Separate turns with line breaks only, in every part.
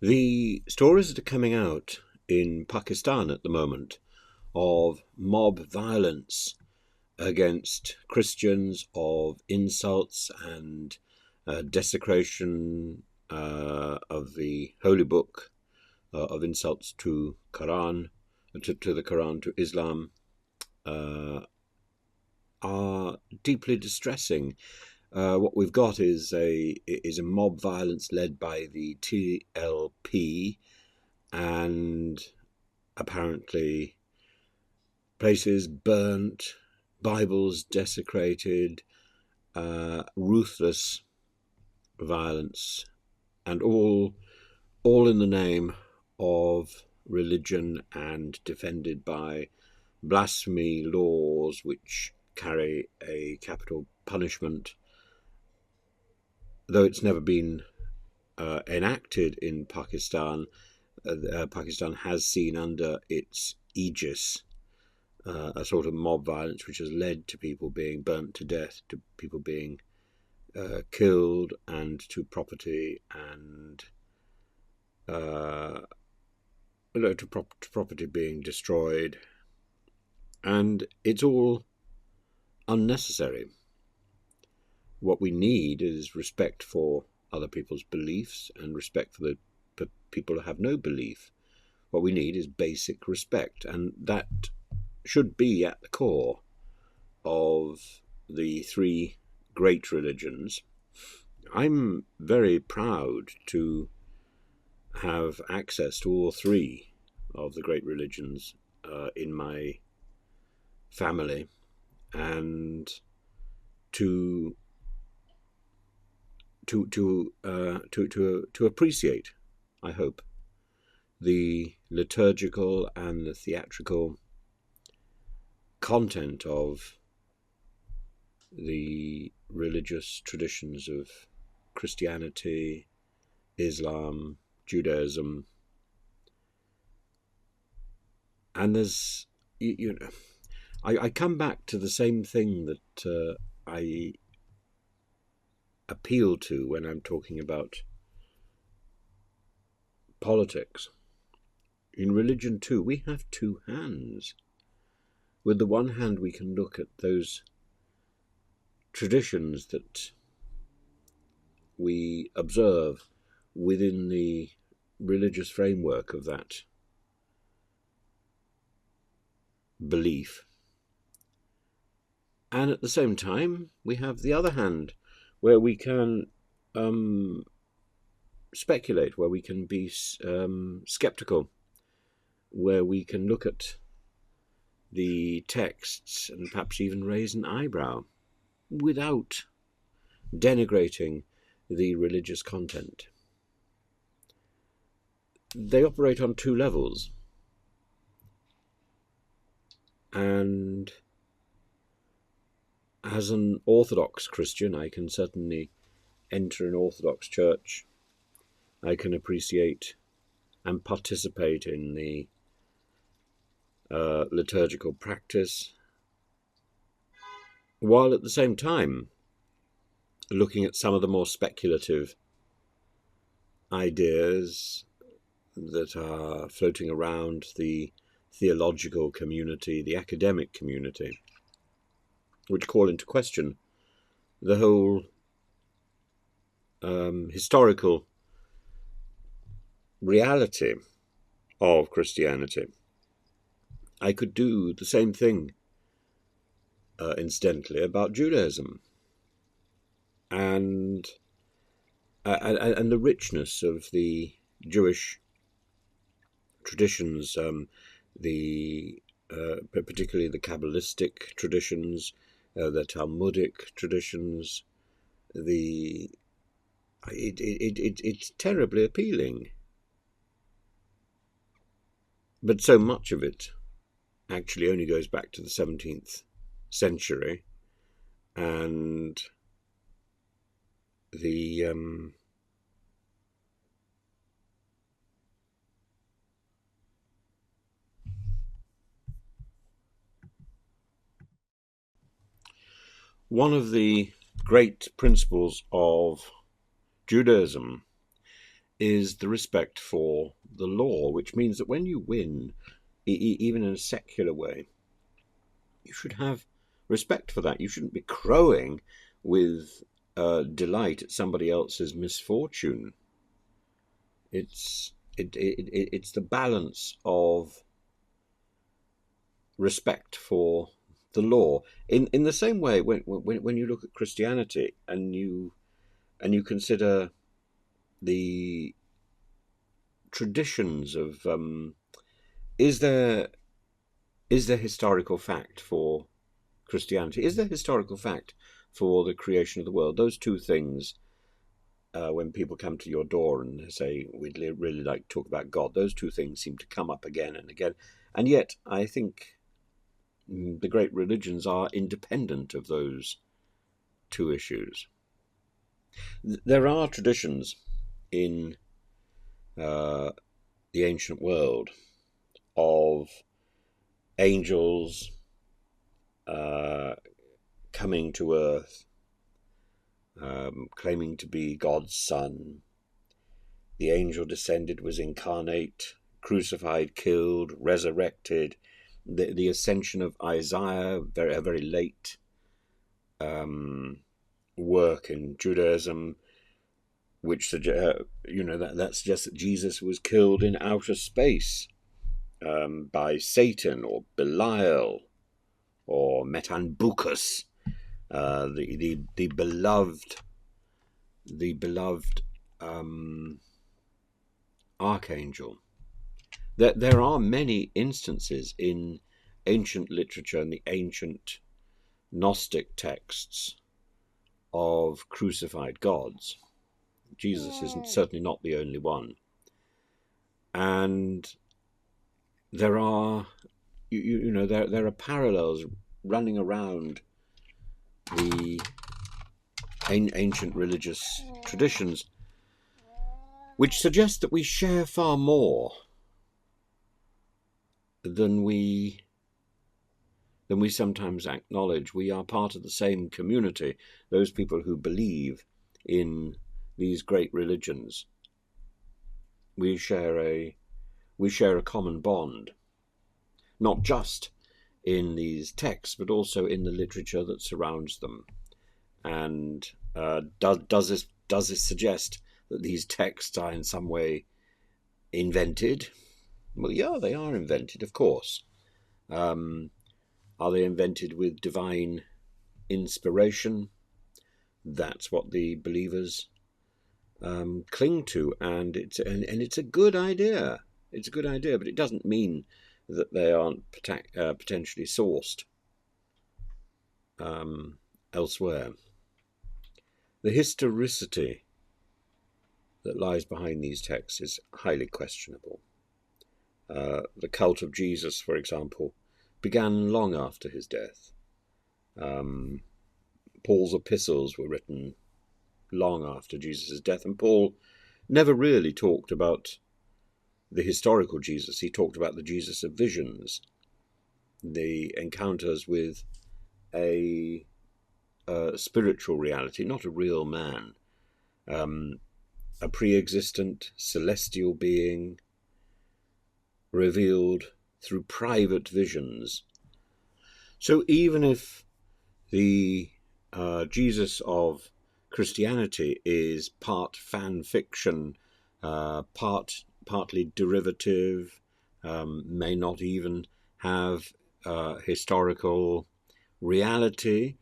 The stories that are coming out in Pakistan at the moment of mob violence against Christians, of insults and desecration of the holy book, of insults to Quran, to the Quran, to Islam, uh, are deeply distressing. What we've got is a mob violence led by the TLP, and apparently places burnt, Bibles desecrated, ruthless violence, and all in the name of religion and defended by blasphemy laws which carry a capital punishment. Though it's never been enacted in Pakistan, Pakistan has seen under its aegis a sort of mob violence which has led to people being burnt to death, to people being killed, and to property and to property being destroyed. And it's all unnecessary. What we need is respect for other people's beliefs and respect for the people who have no belief. What we need is basic respect, and that should be at the core of the three great religions. I'm very proud to have access to all three of the great religions in my family, and to appreciate, I hope, the liturgical and the theatrical content of the religious traditions of Christianity, Islam, Judaism. And there's, I come back to the same thing that I appeal to when I'm talking about politics. In religion too, we have two hands. With the one hand, we can look at those traditions that we observe within the religious framework of that belief. And at the same time, we have the other hand, where we can speculate, where we can be skeptical, where we can look at the texts and perhaps even raise an eyebrow without denigrating the religious content. They operate on two levels, and as an Orthodox Christian, I can certainly enter an Orthodox church. I can appreciate and participate in the liturgical practice, while at the same time looking at some of the more speculative ideas that are floating around the theological community, the academic community, which call into question the whole historical reality of Christianity. I could do the same thing, incidentally, about Judaism and the richness of the Jewish traditions, particularly the Kabbalistic traditions, the Talmudic traditions. It's terribly appealing, but so much of it actually only goes back to the 17th century, and the one of the great principles of Judaism is the respect for the law, which means that when you win, even in a secular way, you should have respect for that. You shouldn't be crowing with delight at somebody else's misfortune. It's the balance of respect for the law. In the same way, when you look at Christianity and you consider the traditions of is there historical fact for Christianity? Is there historical fact for the creation of the world? Those two things, when people come to your door and say, we'd really like to talk about God, those two things seem to come up again and again. And yet, I think the great religions are independent of those two issues. There are traditions in the ancient world of angels coming to earth, claiming to be God's son. The angel descended, was incarnate, crucified, killed, resurrected. The ascension of Isaiah, a very late work in Judaism, which that suggests that Jesus was killed in outer space by Satan or Belial or Metanbucus, the beloved archangel. There are many instances in ancient literature and the ancient Gnostic texts of crucified gods. Jesus is certainly not the only one. And there are, there are parallels running around the ancient religious traditions, which suggest that we share far more than we sometimes acknowledge. We are part of the same community, those people who believe in these great religions. We share a common bond, not just in these texts, but also in the literature that surrounds them. And does this suggest that these texts are in some way invented? Well, yeah, they are invented, of course. Are they invented with divine inspiration? That's what the believers cling to, and it's a good idea. It's a good idea, but it doesn't mean that they aren't potentially sourced elsewhere. The historicity that lies behind these texts is highly questionable. The cult of Jesus, for example, began long after his death. Paul's epistles were written long after Jesus' death, and Paul never really talked about the historical Jesus. He talked about the Jesus of visions, the encounters with a spiritual reality, not a real man, a pre-existent celestial being revealed through private visions. So even if the Jesus of Christianity is part fan fiction, partly derivative, may not even have historical reality,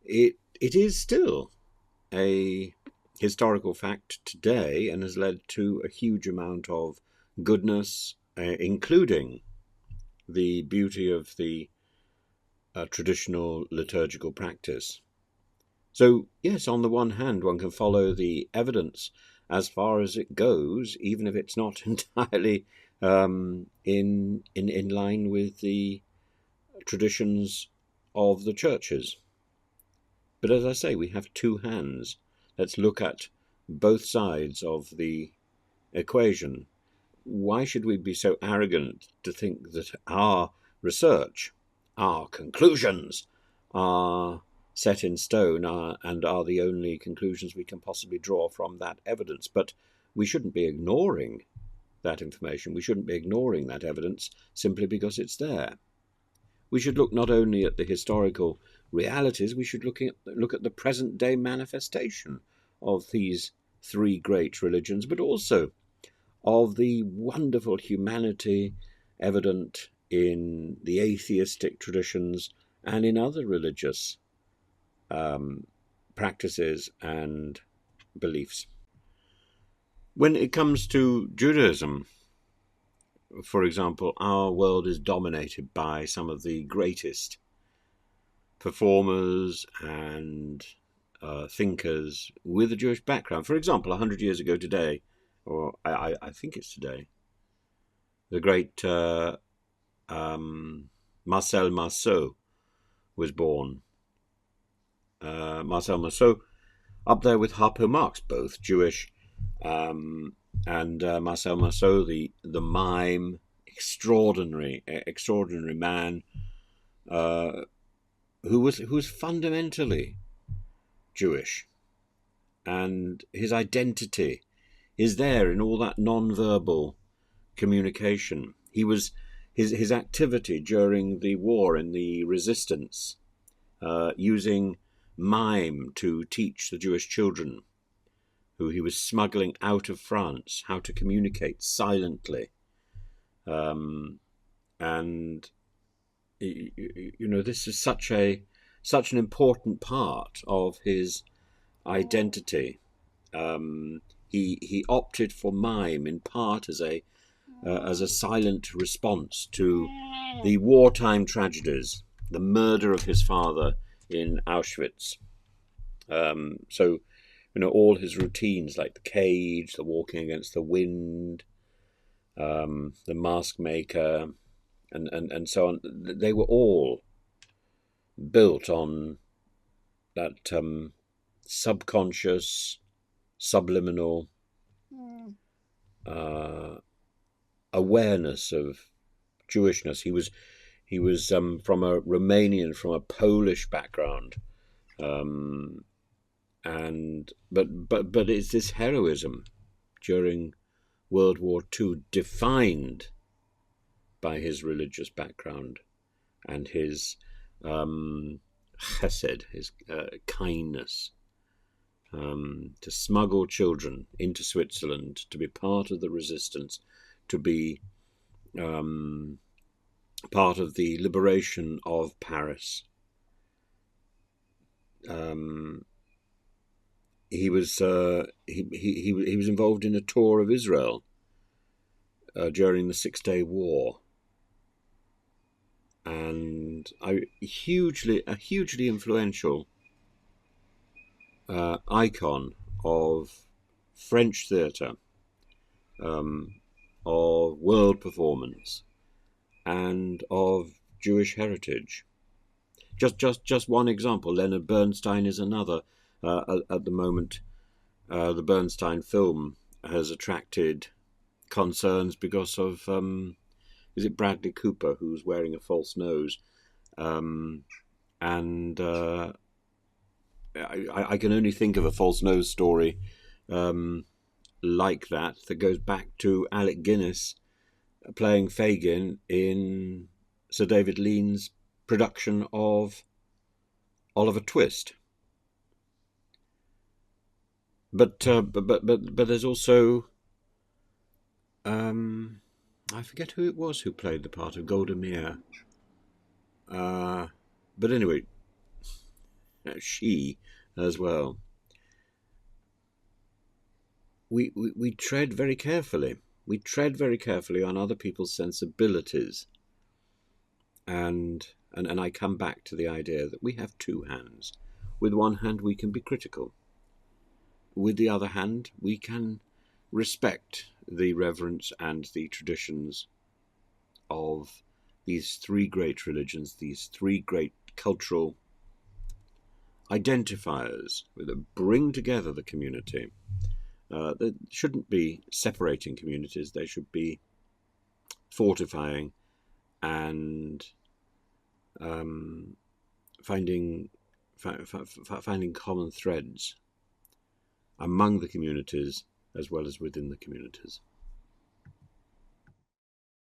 it is still a historical fact today and has led to a huge amount of goodness, including the beauty of the traditional liturgical practice. So, yes, on the one hand, one can follow the evidence as far as it goes, even if it's not entirely in line with the traditions of the churches. But as I say, we have two hands. Let's look at both sides of the equation. Why should we be so arrogant to think that our research, our conclusions, are set in stone and are the only conclusions we can possibly draw from that evidence? But we shouldn't be ignoring that information. We shouldn't be ignoring that evidence simply because it's there. We should look not only at the historical realities, we should look at the present day manifestation of these three great religions, but also of the wonderful humanity evident in the atheistic traditions and in other religious practices and beliefs. When it comes to Judaism, for example, our world is dominated by some of the greatest performers and thinkers with a Jewish background. For example, 100 years ago today, or I think it's today, the great Marcel Marceau was born. Marcel Marceau, up there with Harpo Marx, both Jewish, and Marcel Marceau, the mime, extraordinary man, who was fundamentally Jewish, and his identity is there in all that non-verbal communication. He was his activity during the war in the resistance, using mime to teach the Jewish children who he was smuggling out of France how to communicate silently. And this is such an important part of his identity. He opted for mime in part as a silent response to the wartime tragedies, the murder of his father in Auschwitz. So all his routines, like the cage, the walking against the wind, the mask maker, and so on, they were all built on that subconscious, subliminal awareness of Jewishness. He was from a Romanian, from a Polish background, but it's this heroism during World War II, defined by his religious background and his chesed, his kindness, to smuggle children into Switzerland, to be part of the resistance, to be part of the liberation of Paris. He was involved in a tour of Israel during the 6-Day War, and a hugely influential icon of French theatre, of world performance, and of Jewish heritage. Just one example. Leonard Bernstein is another. At the moment, the Bernstein film has attracted concerns because of is it Bradley Cooper, who's wearing a false nose, and I can only think of a false nose story like that goes back to Alec Guinness playing Fagin in Sir David Lean's production of Oliver Twist. But there's also I forget who it was who played the part of Golda Meir. But anyway, she as well. We tread very carefully. We tread very carefully on other people's sensibilities. And I come back to the idea that we have two hands. With one hand we can be critical. With the other hand we can respect the reverence and the traditions of these three great religions, these three great cultural identifiers that bring together the community. They shouldn't be separating communities. They should be fortifying and finding common threads among the communities as well as within the communities.